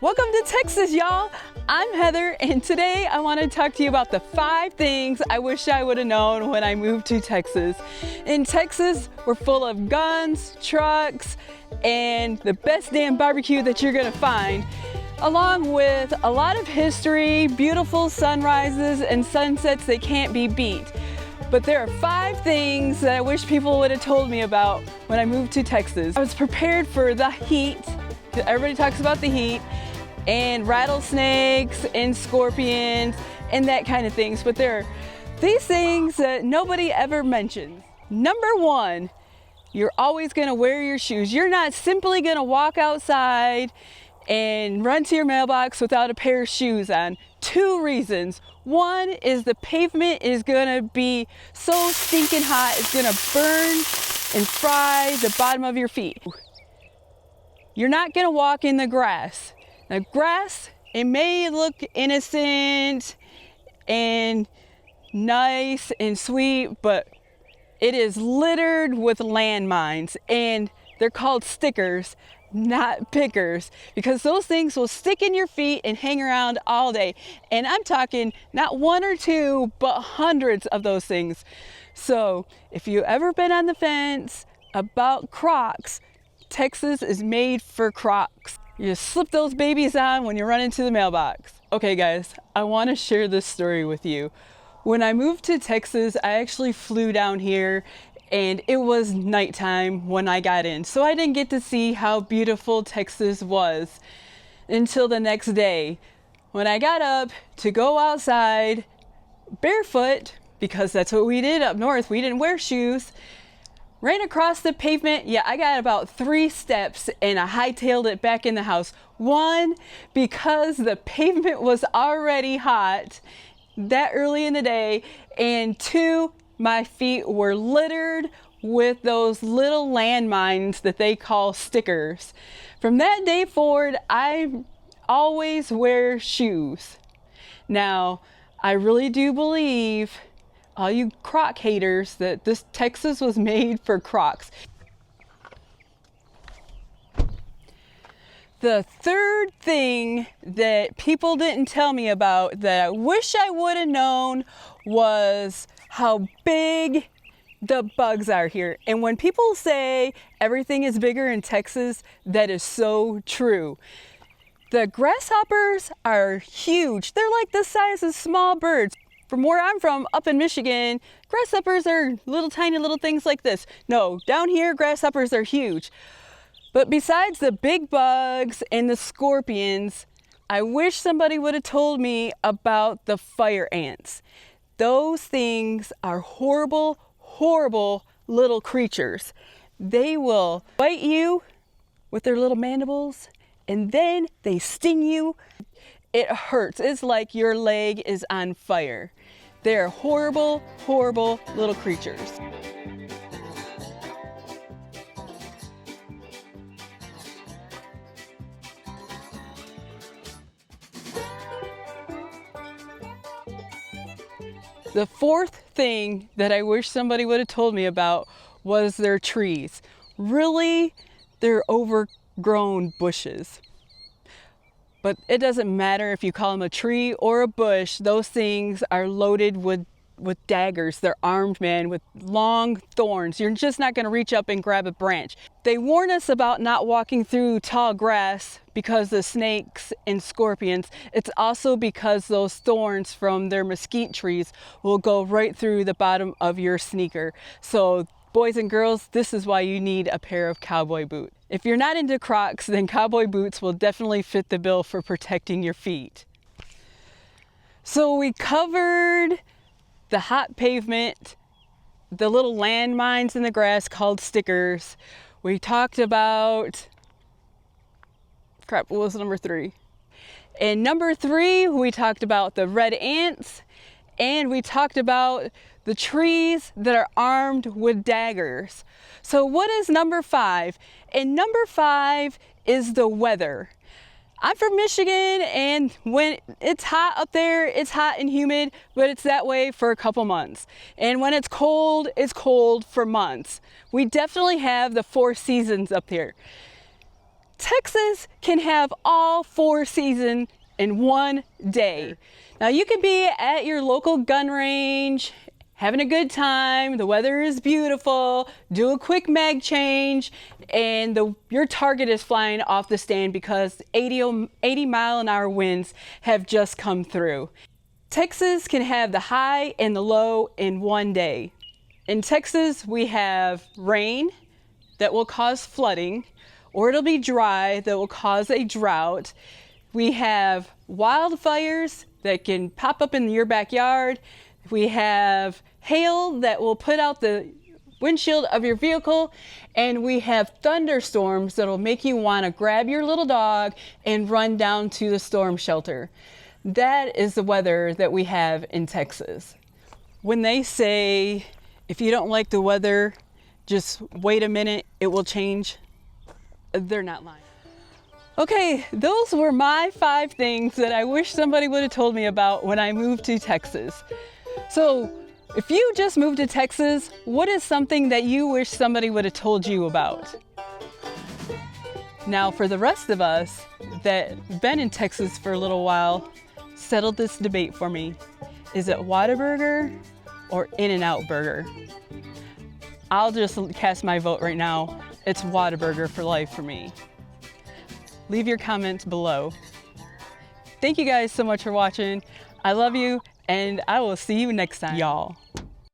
Welcome to Texas, y'all. I'm Heather, and today I want to talk to you about the 5 things I wish I would have known when I moved to Texas. In Texas, we're full of guns, trucks, and the best damn barbecue that you're gonna find, along with a lot of history, beautiful sunrises, and sunsets that can't be beat. But there are 5 things that I wish people would have told me about when I moved to Texas. I was prepared for the heat. Everybody talks about the heat and rattlesnakes and scorpions and that kind of things, but there are these things that nobody ever mentions. Number 1, you're always gonna wear your shoes. You're not simply gonna walk outside and run to your mailbox without a pair of shoes on. 2 reasons. 1 is the pavement is gonna be so stinking hot, it's gonna burn and fry the bottom of your feet. You're not gonna walk in the grass. Now grass, it may look innocent and nice and sweet, but it is littered with landmines, and they're called stickers, not pickers, because those things will stick in your feet and hang around all day. And I'm talking not 1 or 2, but hundreds of those things. So if you've ever been on the fence about Crocs, Texas is made for Crocs. You just slip those babies on when you run into the mailbox. Okay guys, I want to share this story with you. When I moved to Texas, I actually flew down here and it was nighttime when I got in. So I didn't get to see how beautiful Texas was until the next day. When I got up to go outside barefoot, because that's what we did up north, we didn't wear shoes, ran across the pavement. Yeah, I got about 3 steps and I hightailed it back in the house. 1, because the pavement was already hot that early in the day, and 2, my feet were littered with those little landmines that they call stickers. From that day forward, I always wear shoes. Now, I really do believe, all you Croc haters, that this Texas was made for Crocs. The 3rd thing that people didn't tell me about that I wish I would have known was how big the bugs are here. And when people say everything is bigger in Texas, that is so true. The grasshoppers are huge. They're like the size of small birds. From where I'm from, up in Michigan, grasshoppers are little tiny little things like this. No, down here, grasshoppers are huge. But besides the big bugs and the scorpions, I wish somebody would have told me about the fire ants. Those things are horrible, horrible little creatures. They will bite you with their little mandibles, and then they sting you. It hurts. It's like your leg is on fire. They're horrible, horrible little creatures. The 4th thing that I wish somebody would have told me about was their trees. Really, they're overgrown bushes. But it doesn't matter if you call them a tree or a bush, those things are loaded with daggers. They're armed, man, with long thorns. You're just not gonna reach up and grab a branch. They warn us about not walking through tall grass because of snakes and scorpions. It's also because those thorns from their mesquite trees will go right through the bottom of your sneaker. So boys and girls, this is why you need a pair of cowboy boots. If you're not into Crocs, then cowboy boots will definitely fit the bill for protecting your feet. So we covered the hot pavement, the little landmines in the grass called stickers. We talked about, crap, what was number 3? And number 3, we talked about the red ants, and we talked about the trees that are armed with daggers. So what is number 5? And number 5 is the weather. I'm from Michigan, and when it's hot up there, it's hot and humid, but it's that way for a couple months. And when it's cold for months. We definitely have the 4 seasons up here. Texas can have all 4 seasons in one day. Now you could be at your local gun range, having a good time, the weather is beautiful, do a quick mag change, and your target is flying off the stand because 80-mile-an-hour winds have just come through. Texas can have the high and the low in one day. In Texas, we have rain that will cause flooding, or it'll be dry that will cause a drought. We have wildfires that can pop up in your backyard. We have hail that will put out the windshield of your vehicle, and we have thunderstorms that will make you want to grab your little dog and run down to the storm shelter. That is the weather that we have in Texas. When they say, if you don't like the weather, just wait a minute, it will change, they're not lying. Okay, those were my 5 things that I wish somebody would have told me about when I moved to Texas. So, if you just moved to Texas, what is something that you wish somebody would have told you about? Now, for the rest of us that been in Texas for a little while, settle this debate for me. Is it Whataburger or In-N-Out Burger? I'll just cast my vote right now. It's Whataburger for life for me. Leave your comments below. Thank you guys so much for watching. I love you, and I will see you next time, y'all.